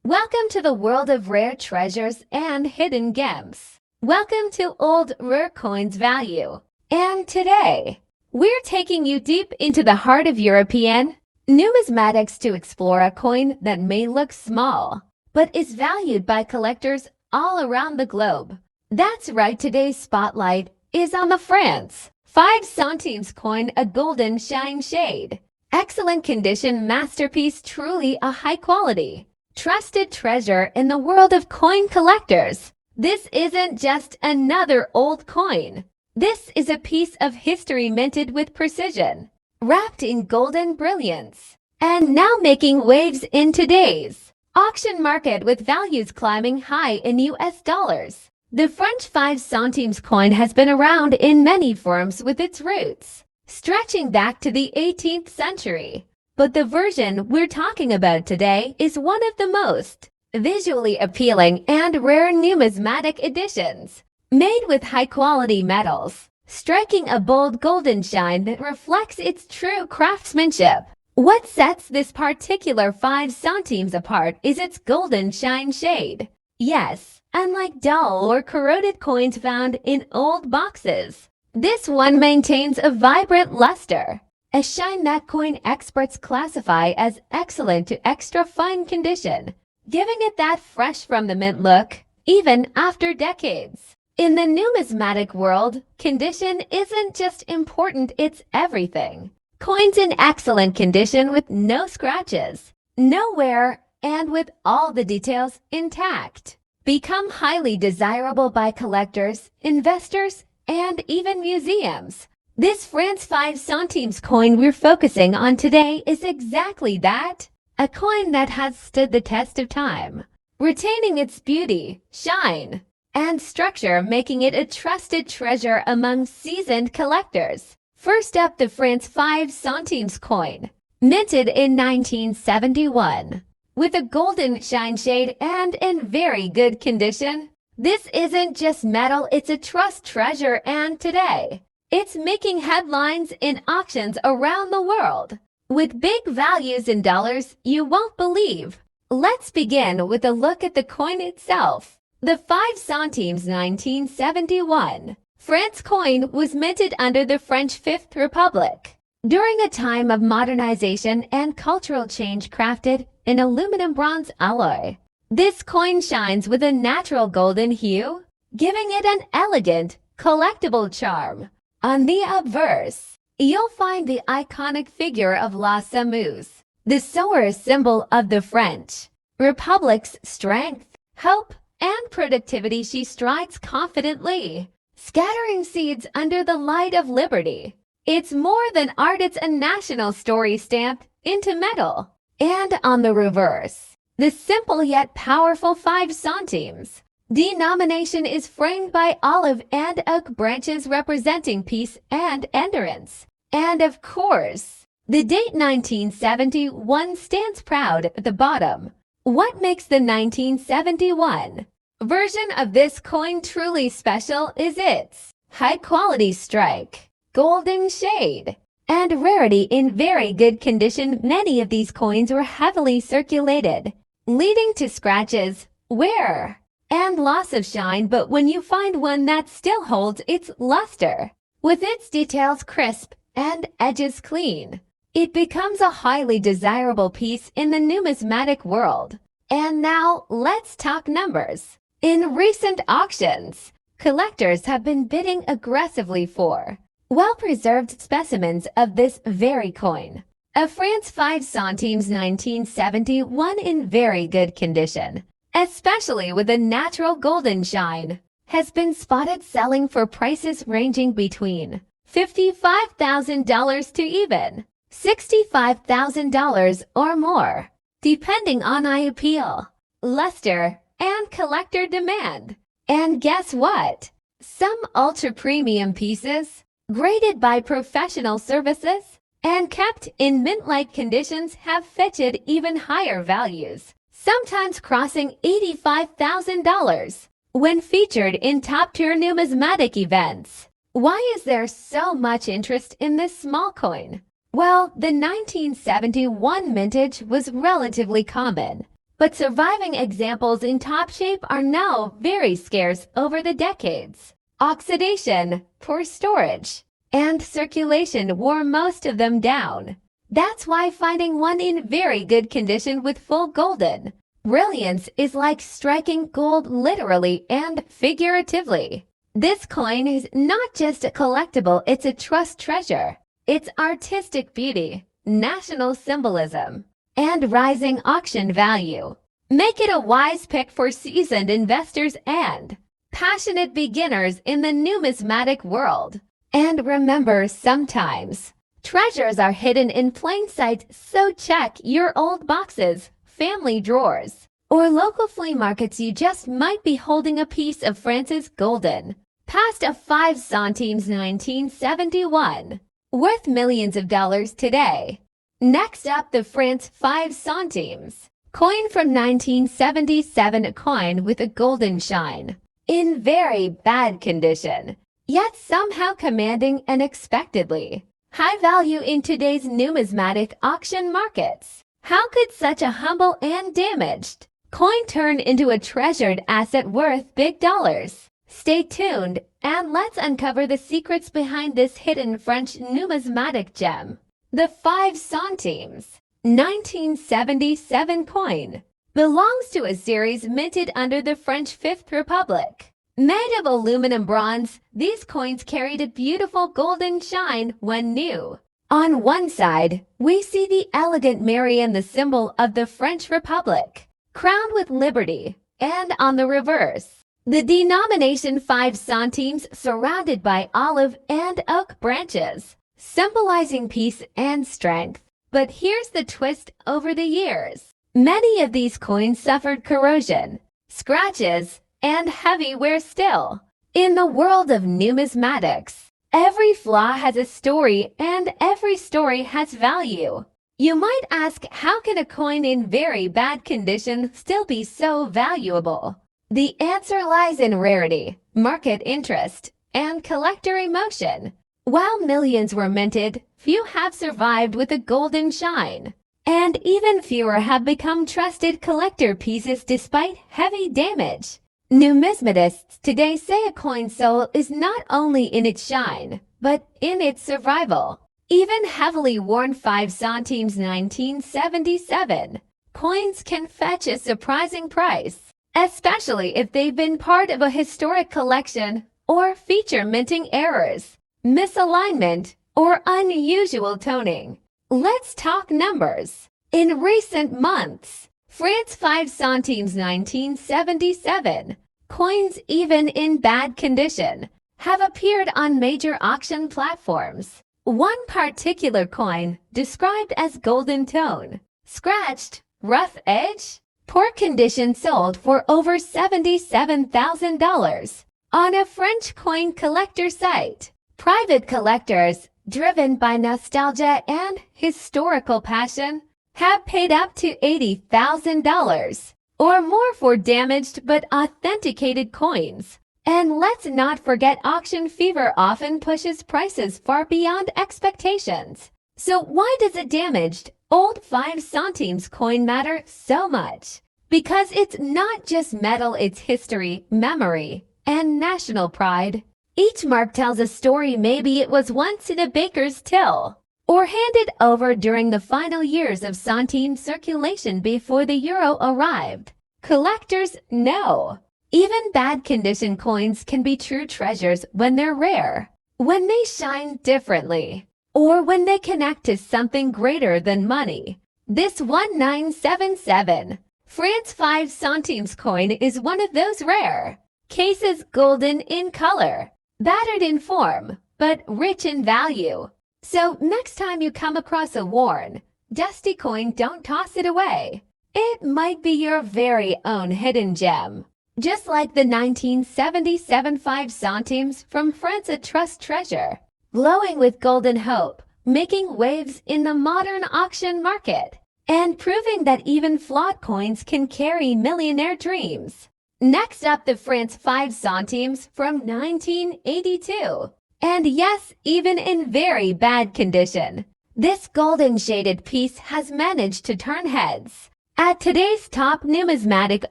Welcome to the world of rare treasures and hidden gems. Welcome to Old Rare Coins Value. And today, we're taking you deep into the heart of European numismatics to explore a coin that may look small, but is valued by collectors all around the globe. That's right, today's spotlight is on the France 5 centimes coin, a golden shine shade. Excellent condition masterpiece, truly a high quality trusted treasure in the world of coin collectors. This isn't just another old coin. This is a piece of history minted with precision, wrapped in golden brilliance, and now making waves in today's auction market with values climbing high in US dollars. The French 5 centimes coin has been around in many forms with its roots stretching back to the 18th century. But the version we're talking about today is one of the most visually appealing and rare numismatic editions, made with high-quality metals, striking a bold golden shine that reflects its true craftsmanship. What sets this particular 5 centimes apart is its golden shine shade. Yes, unlike dull or corroded coins found in old boxes, this one maintains a vibrant luster, a shine that coin experts classify as excellent to extra fine condition, giving it that fresh from the mint look, even after decades. In the numismatic world, condition isn't just important, it's everything. Coins in excellent condition with no scratches, no wear, and with all the details intact become highly desirable by collectors, investors, and even museums. This France 5 centimes coin we're focusing on today is exactly that, a coin that has stood the test of time, retaining its beauty, shine, and structure, making it a trusted treasure among seasoned collectors. First up, the France 5 centimes coin, minted in 1971. With a golden shine shade and in very good condition, this isn't just metal, it's a trust treasure, and today, it's making headlines in auctions around the world, with big values in dollars you won't believe. Let's begin with a look at the coin itself. The 5 centimes 1971 France coin was minted under the French Fifth Republic, during a time of modernization and cultural change, crafted in aluminum bronze alloy. This coin shines with a natural golden hue, giving it an elegant, collectible charm. On the obverse, you'll find the iconic figure of La Sameuse, the sower symbol of the French Republic's strength, hope, and productivity. She strides confidently, scattering seeds under the light of liberty. It's more than art, it's a national story stamped into metal. And on the reverse, the simple yet powerful 5 centimes denomination is framed by olive and oak branches representing peace and endurance. And of course, the date 1971 stands proud at the bottom. What makes the 1971 version of this coin truly special is its high-quality strike, golden shade, and rarity in very good condition. Many of these coins were heavily circulated, leading to scratches, wear, and loss of shine, but when you find one that still holds its luster, with its details crisp and edges clean, it becomes a highly desirable piece in the numismatic world. And now, let's talk numbers. In recent auctions, collectors have been bidding aggressively for well-preserved specimens of this very coin. A France 5 centimes 1971 in very good condition, especially with a natural golden shine, has been spotted selling for prices ranging between $55,000 to even $65,000 or more, depending on eye appeal, luster, and collector demand. And guess what? Some ultra-premium pieces, graded by professional services and kept in mint-like conditions, have fetched even higher values, sometimes crossing $85,000 when featured in top-tier numismatic events. Why is there so much interest in this small coin? Well, the 1971 mintage was relatively common, but surviving examples in top shape are now very scarce over the decades. Oxidation, poor storage, and circulation wore most of them down. That's why finding one in very good condition with full golden brilliance is like striking gold literally and figuratively. This coin is not just a collectible, it's a trust treasure. Its artistic beauty, national symbolism, and rising auction value make it a wise pick for seasoned investors and passionate beginners in the numismatic world. And remember, sometimes treasures are hidden in plain sight, so check your old boxes, family drawers, or local flea markets. You just might be holding a piece of France's golden, past a 5 centimes 1971, worth millions of dollars today. Next up, the France 5 centimes coin from 1977, a coin with a golden shine, in very bad condition, yet somehow commanding unexpectedly high value in today's numismatic auction markets. How could such a humble and damaged coin turn into a treasured asset worth big dollars? Stay tuned and let's uncover the secrets behind this hidden French numismatic gem. The 5 centimes 1977 coin belongs to a series minted under the French Fifth Republic. Made of aluminum bronze, these coins carried a beautiful golden shine when new. On one side, we see the elegant Marion, the symbol of the French Republic, crowned with liberty, and on the reverse, the denomination 5 centimes surrounded by olive and oak branches, symbolizing peace and strength. But here's the twist: over the years, many of these coins suffered corrosion, scratches, and heavy wear still. In the world of numismatics, every flaw has a story and every story has value. You might ask, how can a coin in very bad condition still be so valuable? The answer lies in rarity, market interest, and collector emotion. While millions were minted, few have survived with a golden shine, and even fewer have become trusted collector pieces despite heavy damage. Numismatists today say a coin's soul is not only in its shine, but in its survival. Even heavily worn 5 centimes 1977 coins can fetch a surprising price, especially if they've been part of a historic collection or feature minting errors, misalignment, or unusual toning. Let's talk numbers. In recent months, France 5 centimes 1977 coins, even in bad condition, have appeared on major auction platforms. One particular coin, described as golden tone, scratched, rough edge, poor condition, sold for over $77,000 on a French coin collector site. Private collectors, driven by nostalgia and historical passion, have paid up to $80,000 or more for damaged but authenticated coins. And let's not forget, auction fever often pushes prices far beyond expectations. So why does a damaged, old 5 centimes coin matter so much? Because it's not just metal, it's history, memory, and national pride. Each mark tells a story. Maybe it was once in a baker's till, or handed over during the final years of centime circulation before the euro arrived. Collectors know even bad condition coins can be true treasures when they're rare, when they shine differently, or when they connect to something greater than money. This 1977 France 5 centimes coin is one of those rare cases, golden in color, battered in form, but rich in value. So next time you come across a worn, dusty coin, don't toss it away. It might be your very own hidden gem. Just like the 1977 5 centimes from France, a trust treasure, glowing with golden hope, making waves in the modern auction market, and proving that even flawed coins can carry millionaire dreams. Next up, the France 5 centimes from 1982. And yes, even in very bad condition, this golden shaded piece has managed to turn heads. At today's top numismatic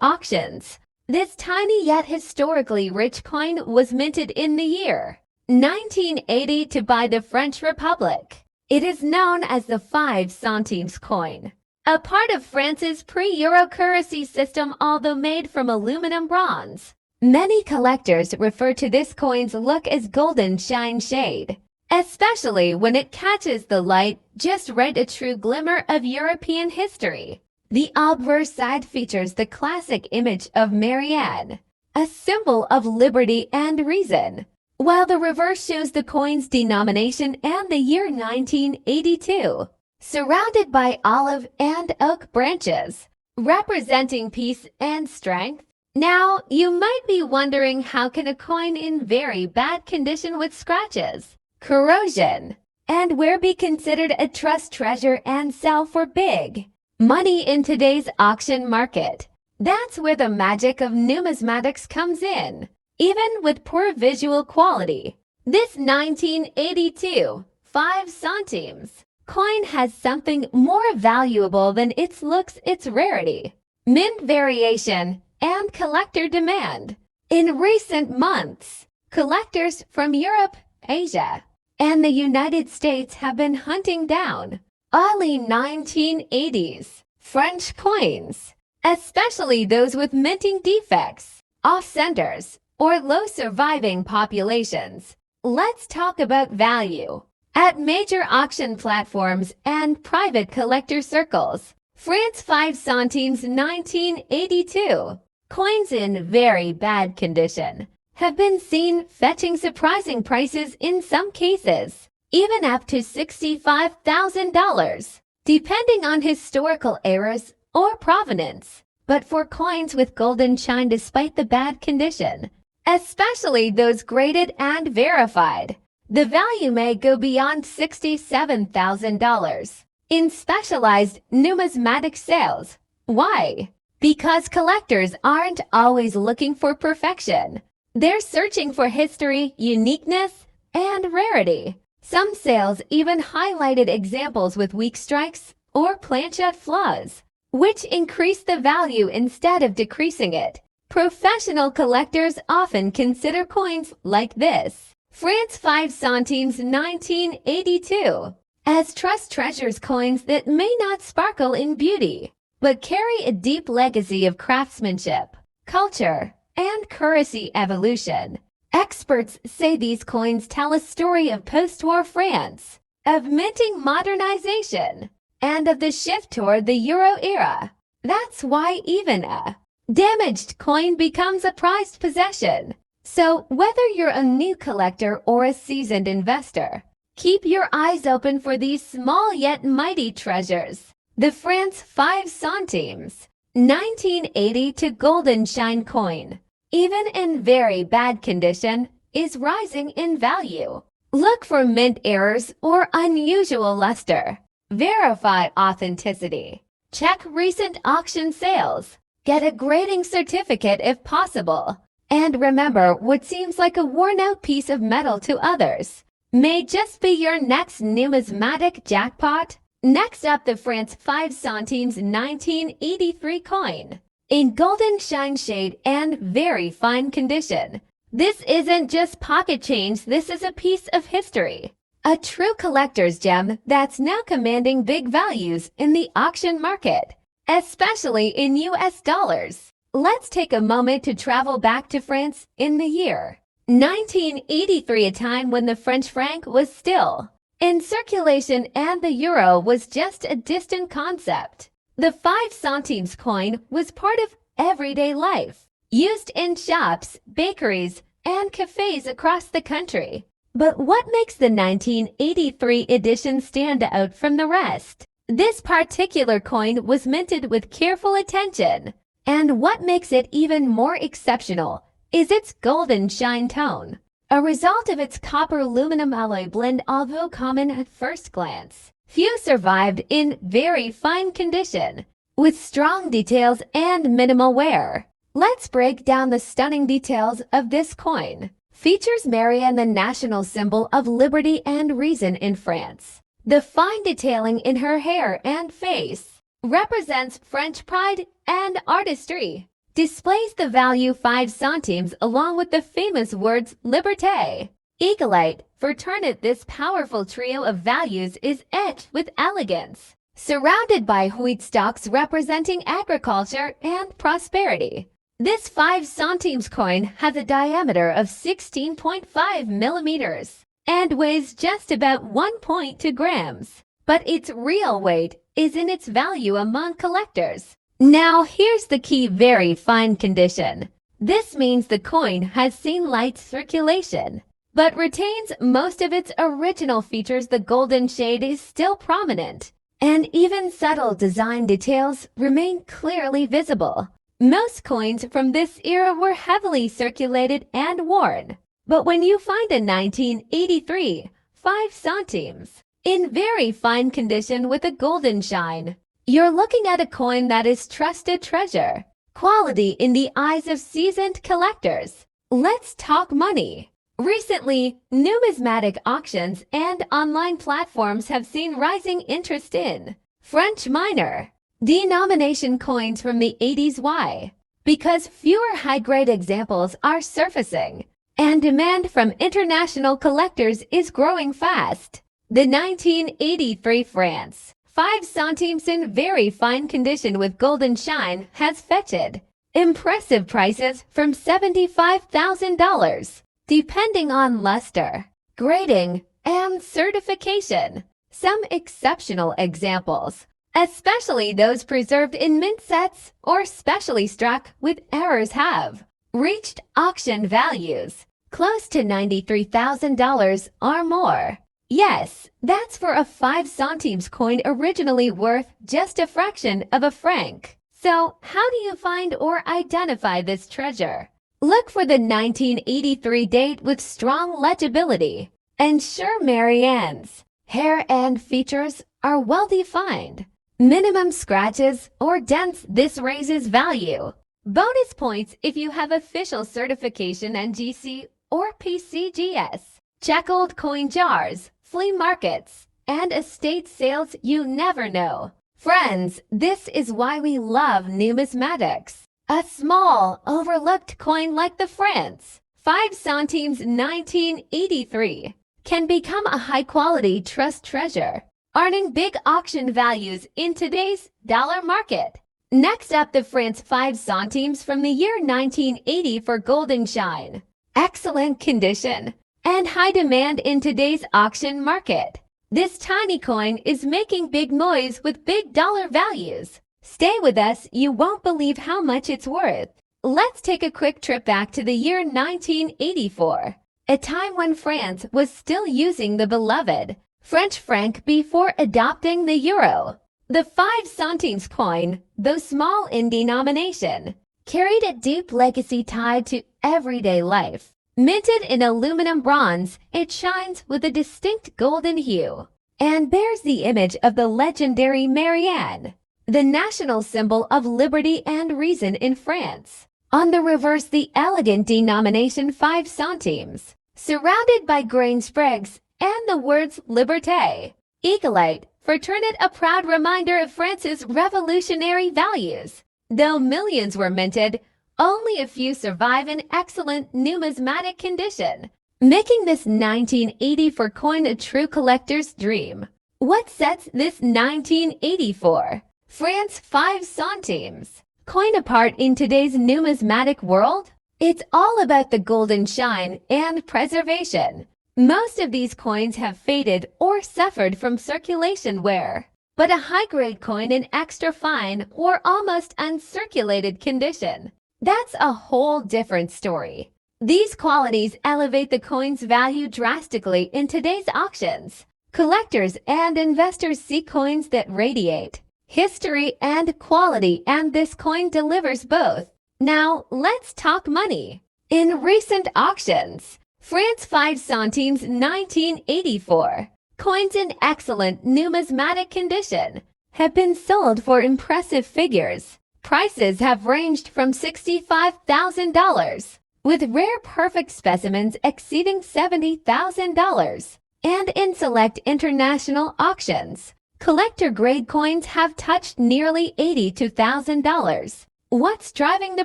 auctions, this tiny yet historically rich coin was minted in the year 1980 by the French Republic. It is known as the 5 centimes coin, a part of France's pre-euro currency system, although made from aluminum bronze. Many collectors refer to this coin's look as golden shine shade, especially when it catches the light just right, a true glimmer of European history. The obverse side features the classic image of Marianne, a symbol of liberty and reason, while the reverse shows the coin's denomination and the year 1982, surrounded by olive and oak branches, representing peace and strength. Now, you might be wondering, how can a coin in very bad condition with scratches, corrosion, and wear be considered a trust treasure and sell for big money in today's auction market? That's where the magic of numismatics comes in. Even with poor visual quality, this 1982 5 centimes coin has something more valuable than its looks: its rarity, mint variation, and collector demand. In recent months, collectors from Europe, Asia, and the United States have been hunting down early 1980s French coins, especially those with minting defects, off-centers, or low surviving populations. Let's talk about value. At major auction platforms and private collector circles, France 5 centimes 1982 coins in very bad condition have been seen fetching surprising prices, in some cases even up to $65,000, depending on historical eras or provenance. But for coins with golden shine despite the bad condition, especially those graded and verified, the value may go beyond $67,000 in specialized numismatic sales. Why? Because collectors aren't always looking for perfection. They're searching for history, uniqueness, and rarity. Some sales even highlighted examples with weak strikes or planchet flaws, which increase the value instead of decreasing it. Professional collectors often consider coins like this, France 5 centimes 1982, as trust treasures, coins that may not sparkle in beauty, but carry a deep legacy of craftsmanship, culture, and currency evolution. Experts say these coins tell a story of post-war France, of minting modernization, and of the shift toward the Euro era. That's why even a damaged coin becomes a prized possession. So, whether you're a new collector or a seasoned investor, keep your eyes open for these small yet mighty treasures. The France 5 centimes 1980 golden shine coin, even in very bad condition, is rising in value. Look for mint errors or unusual luster. Verify authenticity. Check recent auction sales. Get a grading certificate if possible. And remember, what seems like a worn-out piece of metal to others may just be your next numismatic jackpot. Next up, the France 5 centimes 1983 coin, in golden shine shade and very fine condition. This isn't just pocket change, this is a piece of history. A true collector's gem that's now commanding big values in the auction market, especially in US dollars. Let's take a moment to travel back to France in the year 1983, a time when the French franc was still in circulation and the euro was just a distant concept. The 5 centimes coin was part of everyday life, used in shops, bakeries, and cafes across the country. But what makes the 1983 edition stand out from the rest? This particular coin was minted with careful attention, and what makes it even more exceptional is its golden shine tone, a result of its copper-aluminum alloy blend. Although common at first glance, few survived in very fine condition, with strong details and minimal wear. Let's break down the stunning details of this coin. Features Marianne, the national symbol of liberty and reason in France. The fine detailing in her hair and face, represents French pride and artistry, displays the value 5 centimes along with the famous words liberté, égalité, fraternité. This powerful trio of values is etched with elegance, surrounded by wheat stalks representing agriculture and prosperity. This 5 centimes coin has a diameter of 16.5 millimeters and weighs just about 1.2 grams. But its real weight is in its value among collectors. Now here's the key: very fine condition. This means the coin has seen light circulation, but retains most of its original features. The golden shade is still prominent, and even subtle design details remain clearly visible. Most coins from this era were heavily circulated and worn, but when you find a 1983 5 centimes in very fine condition with a golden shine, you're looking at a coin that is trusted treasure, quality in the eyes of seasoned collectors. Let's talk money. Recently, numismatic auctions and online platforms have seen rising interest in French minor denomination coins from the 80s. Why? Because fewer high-grade examples are surfacing, and demand from international collectors is growing fast. The 1983 France 5 centimes in very fine condition with golden shine has fetched impressive prices from $75,000, depending on luster, grading, and certification. Some exceptional examples, especially those preserved in mint sets or specially struck with errors, have reached auction values close to $93,000 or more. Yes, that's for a 5 centimes coin originally worth just a fraction of a franc. So, how do you find or identify this treasure? Look for the 1983 date with strong legibility. Ensure Marianne's hair and features are well defined. Minimum scratches or dents. This raises value. Bonus points if you have official certification NGC or PCGS. Check old coin jars, flea markets, and estate sales. You never know. Friends, this is why we love numismatics. A small, overlooked coin like the France 5 centimes 1983 can become a high-quality trust treasure, earning big auction values in today's dollar market. Next up, the France 5 centimes from the year 1980 for golden shine, excellent condition, and high demand in today's auction market. This tiny coin is making big noise with big dollar values. Stay with us, you won't believe how much it's worth. Let's take a quick trip back to the year 1984, a time when France was still using the beloved French franc before adopting the euro. The 5 centimes coin, though small in denomination, carried a deep legacy tied to everyday life. Minted in aluminum bronze, it shines with a distinct golden hue and bears the image of the legendary Marianne, the national symbol of liberty and reason in France. On the reverse, the elegant denomination 5 centimes, surrounded by grain sprigs and the words Liberté, Égalité, Fraternité, a proud reminder of France's revolutionary values. Though millions were minted, only a few survive in excellent numismatic condition, making this 1984 coin a true collector's dream. What sets this 1984 France 5 centimes coin apart in today's numismatic world? It's all about the golden shine and preservation. Most of these coins have faded or suffered from circulation wear, but a high-grade coin in extra fine or almost uncirculated condition, that's a whole different story. These qualities elevate the coin's value drastically in today's auctions. Collectors and investors seek coins that radiate history and quality, and this coin delivers both. Now, let's talk money. In recent auctions, France 5 centimes 1984 coins in excellent numismatic condition have been sold for impressive figures. Prices have ranged from $65,000, with rare perfect specimens exceeding $70,000. And in select international auctions, collector-grade coins have touched nearly $82,000. What's driving the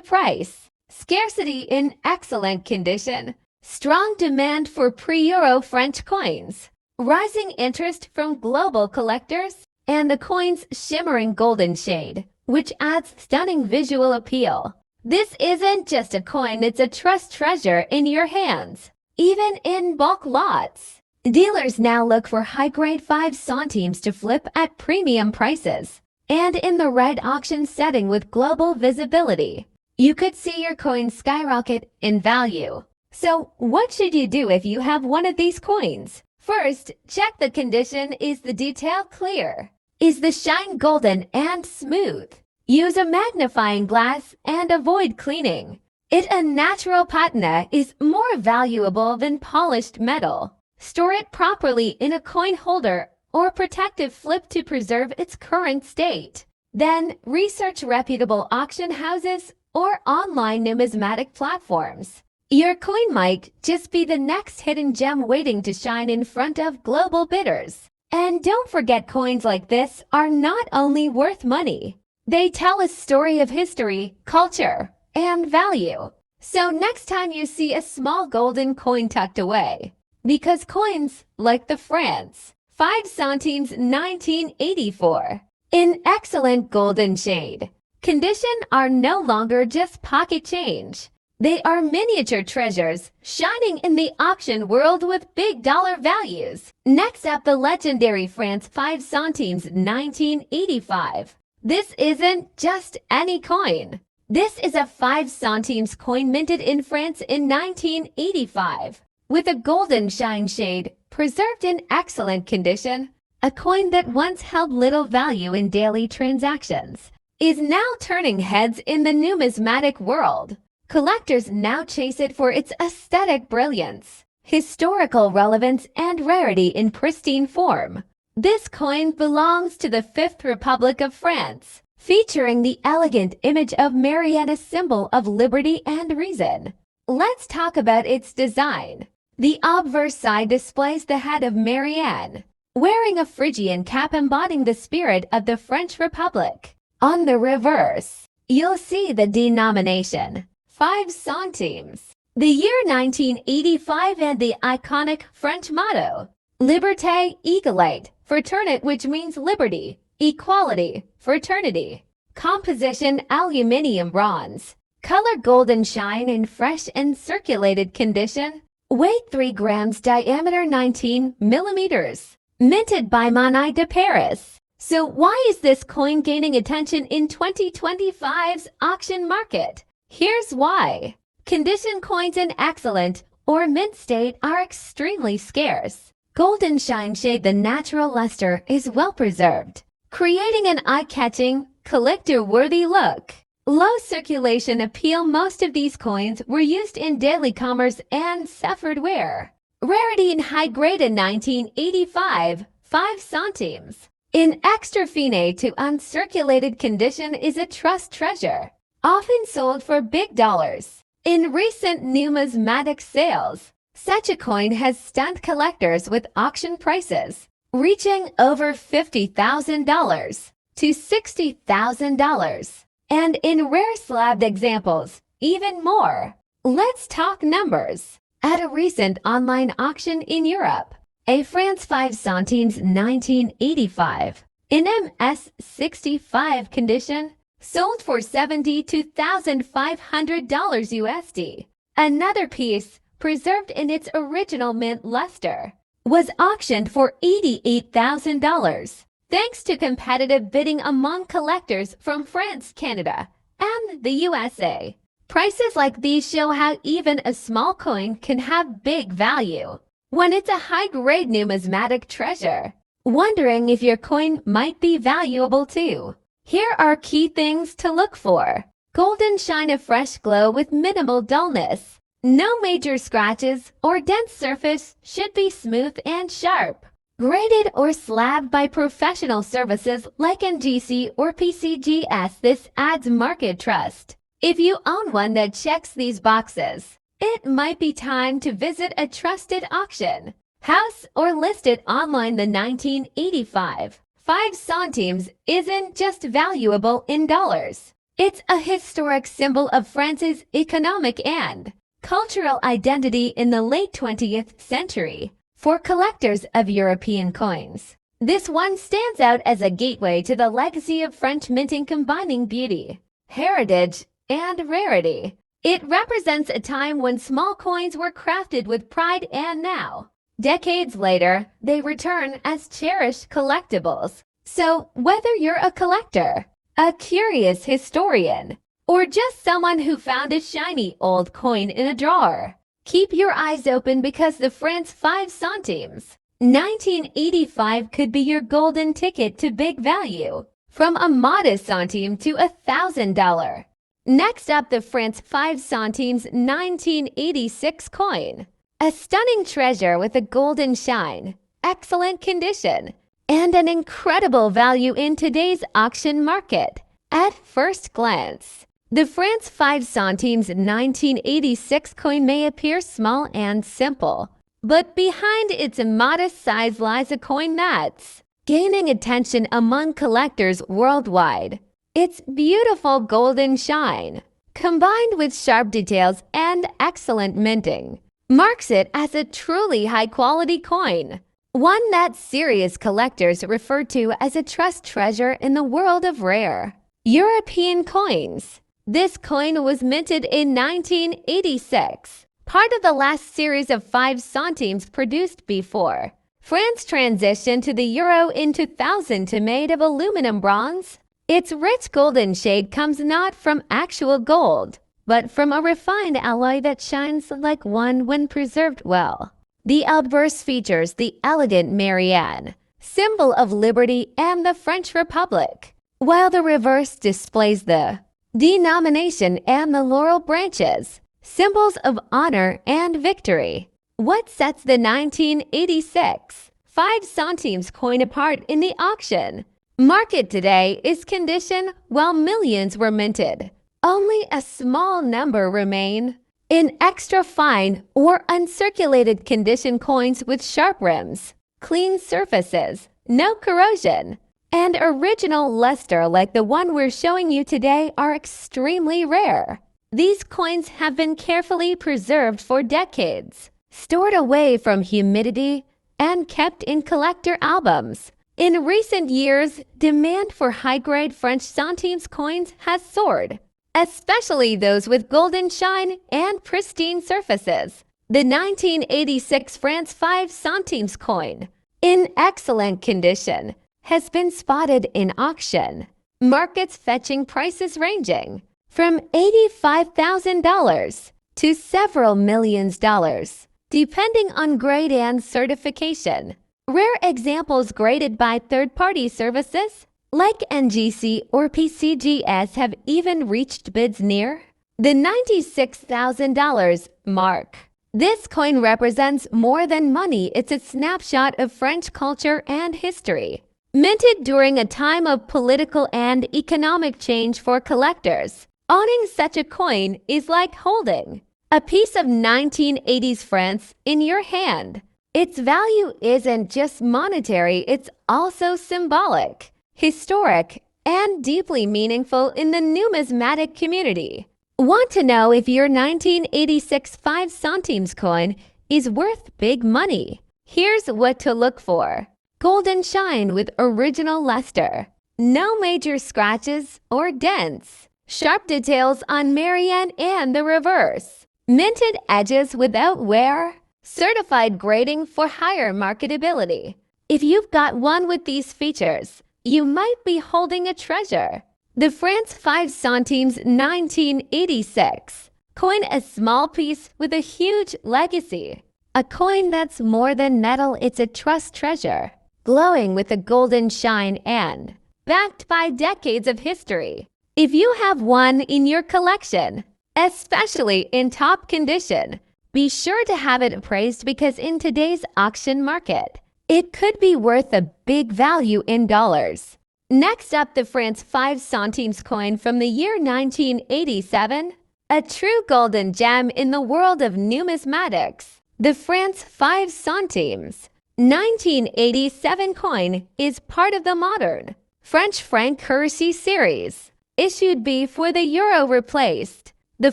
price? Scarcity in excellent condition. Strong demand for pre-Euro French coins. Rising interest from global collectors. And the coin's shimmering golden shade, which adds stunning visual appeal. This isn't just a coin, it's a trust treasure in your hands, even in bulk lots. Dealers now look for high-grade 5 centimes to flip at premium prices, and in the right auction setting with global visibility. You could see your coin skyrocket in value. So, what should you do if you have one of these coins? First, check the condition. Is the detail clear? Is the shine golden and smooth? Use a magnifying glass and avoid cleaning. A natural patina is more valuable than polished metal. Store it properly in a coin holder or protective flip to preserve its current state. Then, research reputable auction houses or online numismatic platforms. Your coin might just be the next hidden gem waiting to shine in front of global bidders. And don't forget, coins like this are not only worth money. They tell a story of history, culture, and value. So next time you see a small golden coin tucked away, because coins like the France 5 centimes 1984 in excellent golden shade condition are no longer just pocket change. They are miniature treasures shining in the auction world with big dollar values. Next up, the legendary France 5 centimes 1985. This isn't just any coin. This is a 5 centimes coin minted in France in 1985. With a golden shine shade, preserved in excellent condition, a coin that once held little value in daily transactions is now turning heads in the numismatic world. Collectors now chase it for its aesthetic brilliance, historical relevance, and rarity in pristine form. This coin belongs to the Fifth Republic of France, featuring the elegant image of Marianne, a symbol of liberty and reason. Let's talk about its design. The obverse side displays the head of Marianne, wearing a Phrygian cap embodying the spirit of the French Republic. On the reverse, you'll see the denomination, 5 centimes, the year 1985, and the iconic French motto, Liberté, Égalité, Fraternité, which means liberty, equality, fraternity. Composition: aluminium bronze. Color: golden shine in fresh and circulated condition. Weight: 3 grams. Diameter: 19 millimeters. Minted by Monet de Paris. So why is this coin gaining attention in 2025's auction market? Here's why. Condition: coins in excellent or mint state are extremely scarce. Golden shine shade: the natural luster is well preserved, creating an eye-catching, collector-worthy look. Low circulation appeal: most of these coins were used in daily commerce and suffered wear. Rarity in high grade in 1985, 5 centimes. In extra fine to uncirculated condition is a trust treasure, often sold for big dollars. In recent numismatic sales, such a coin has stunned collectors with auction prices reaching over $50,000 to $60,000. And in rare slabbed examples, even more. Let's talk numbers. At a recent online auction in Europe, a France 5 centimes 1985 in MS65 condition sold for $72,500 USD. Another piece, preserved in its original mint luster, was auctioned for $88,000. Thanks to competitive bidding among collectors from France, Canada, and the USA. Prices like these show how even a small coin can have big value when it's a high-grade numismatic treasure. Wondering if your coin might be valuable too? Here are key things to look for. Golden shine: a fresh glow with minimal dullness. No major scratches or dense surface, should be smooth and sharp. Graded or slabbed by professional services like NGC or PCGS, this adds market trust. If you own one that checks these boxes, it might be time to visit a trusted auction house or list it online. The 1985 5 centimes isn't just valuable in dollars. It's a historic symbol of France's economic and cultural identity in the late 20th century. For collectors of European coins, this one stands out as a gateway to the legacy of French minting, combining beauty, heritage, and rarity. It represents a time when small coins were crafted with pride, and now, decades later, they return as cherished collectibles. So, whether you're a collector, a curious historian, or just someone who found a shiny old coin in a drawer, keep your eyes open, because the France 5 centimes 1985 could be your golden ticket to big value, from a modest centime to $1,000. Next up, the France 5 centimes 1986 coin. A stunning treasure with a golden shine, excellent condition, and an incredible value in today's auction market. At first glance, the France 5 centimes 1986 coin may appear small and simple, but behind its modest size lies a coin that's gaining attention among collectors worldwide. Its beautiful golden shine, combined with sharp details and excellent minting, marks it as a truly high-quality coin, one that serious collectors refer to as a trust treasure in the world of rare European coins. This coin was minted in 1986, part of the last series of 5 centimes produced before France transitioned to the euro in 2000 to made of aluminum bronze. Its rich golden shade comes not from actual gold, but from a refined alloy that shines like one when preserved well. The obverse features the elegant Marianne, symbol of liberty and the French Republic, while the reverse displays the denomination and the laurel branches, symbols of honor and victory. What sets the 1986 5 centimes coin apart in the auction market today is condition. While millions were minted, only a small number remain. In extra fine or uncirculated condition coins with sharp rims, clean surfaces, no corrosion, and original luster like the one we're showing you today are extremely rare. These coins have been carefully preserved for decades, stored away from humidity, and kept in collector albums. In recent years, demand for high-grade French centimes coins has soared, especially those with golden shine and pristine surfaces. The 1986 France 5 centimes coin, in excellent condition, has been spotted in auction markets, fetching prices ranging from $85,000 to several millions dollars, depending on grade and certification. Rare examples graded by third-party services like NGC or PCGS have even reached bids near the $96,000 mark. This coin represents more than money. It's a snapshot of French culture and history, minted during a time of political and economic change. For collectors, owning such a coin is like holding a piece of 1980s France in your hand. Its value isn't just monetary, it's also symbolic, historic, and deeply meaningful in the numismatic community. Want to know if your 1986 5 centimes coin is worth big money? Here's what to look for. Golden shine with original luster. No major scratches or dents. Sharp details on Marianne and the reverse. Minted edges without wear. Certified grading for higher marketability. If you've got one with these features, you might be holding a treasure. The France 5 centimes 1986 coin, a small piece with a huge legacy. A coin that's more than metal, it's a trust treasure, glowing with a golden shine and backed by decades of history. If you have one in your collection, especially in top condition, be sure to have it appraised, because in today's auction market, it could be worth a big value in dollars. Next up, the France 5 centimes coin from the year 1987, a true golden gem in the world of numismatics. The France 5 centimes 1987 coin is part of the modern French franc currency series, issued before the euro replaced the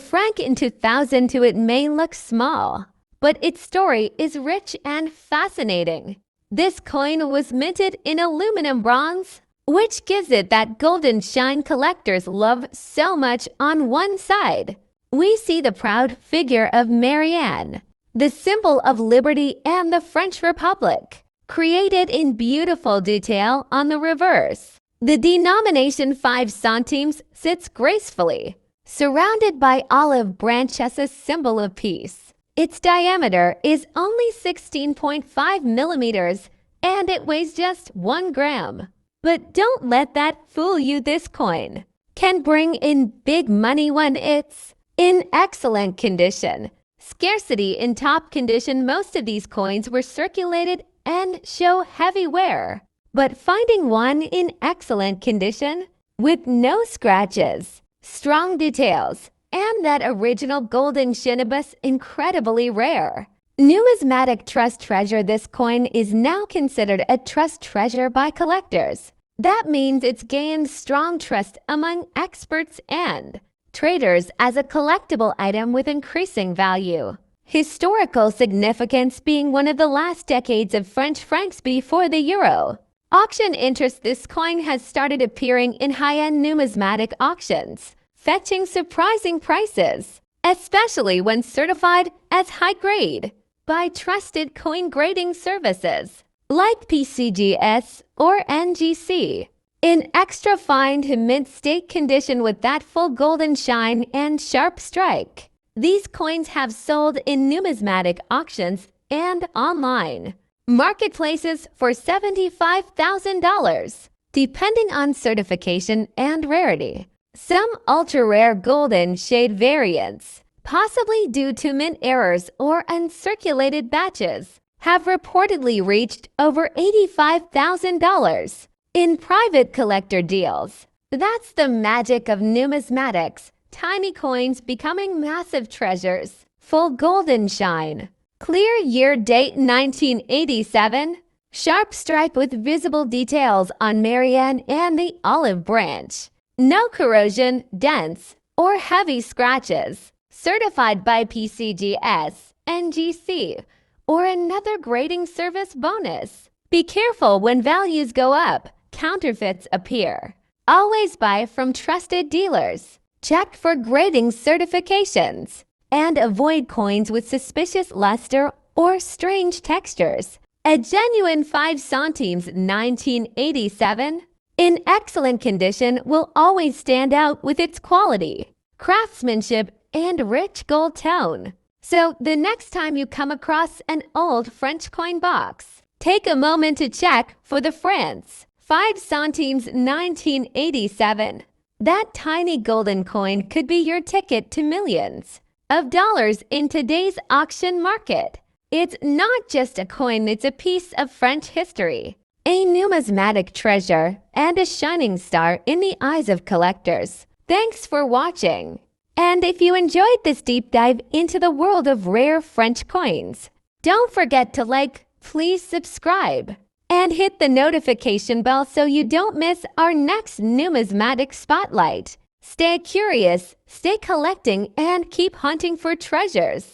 franc in 2002. It may look small, but its story is rich and fascinating. This coin was minted in aluminum bronze, which gives it that golden shine collectors love so much. On one side, we see the proud figure of Marianne, the symbol of liberty and the French Republic, created in beautiful detail. On the reverse, the denomination 5 centimes sits gracefully, surrounded by olive branches, a symbol of peace. Its diameter is only 16.5 millimeters and it weighs just 1 gram. But don't let that fool you. This coin can bring in big money when it's in excellent condition. Scarcity in top condition. Most of these coins were circulated and show heavy wear, but finding one in excellent condition with no scratches, strong details, and that original golden sheen is incredibly rare. Numismatic Trust Treasure. This coin is now considered a trust treasure by collectors. That means it's gained strong trust among experts and traders as a collectible item with increasing value. Historical significance: being one of the last decades of French francs before the euro. Auction interest: this coin has started appearing in high-end numismatic auctions, fetching surprising prices, especially when certified as high-grade by trusted coin grading services like PCGS or NGC. In extra fine to mint state condition with that full golden shine and sharp strike. These coins have sold in numismatic auctions and online marketplaces for $75,000, depending on certification and rarity. Some ultra-rare golden shade variants, possibly due to mint errors or uncirculated batches, have reportedly reached over $85,000 in private collector deals. That's the magic of numismatics. Tiny coins becoming massive treasures. Full golden shine. Clear year date 1987. Sharp stripe with visible details on Marianne and the olive branch. No corrosion, dents, or heavy scratches. Certified by PCGS, NGC, or another grading service. Bonus: be careful when values go up. Counterfeits appear. Always buy from trusted dealers. Check for grading certifications. And avoid coins with suspicious luster or strange textures. A genuine 5 centimes 1987 in excellent condition will always stand out with its quality, craftsmanship, and rich gold tone. So the next time you come across an old French coin box, take a moment to check for the France 5 centimes 1987. That tiny golden coin could be your ticket to millions of dollars in today's auction market. It's not just a coin, it's a piece of French history, a numismatic treasure, and a shining star in the eyes of collectors. Thanks for watching. And if you enjoyed this deep dive into the world of rare French coins, don't forget to like, please subscribe, and hit the notification bell so you don't miss our next numismatic spotlight. Stay curious, stay collecting, and keep hunting for treasures.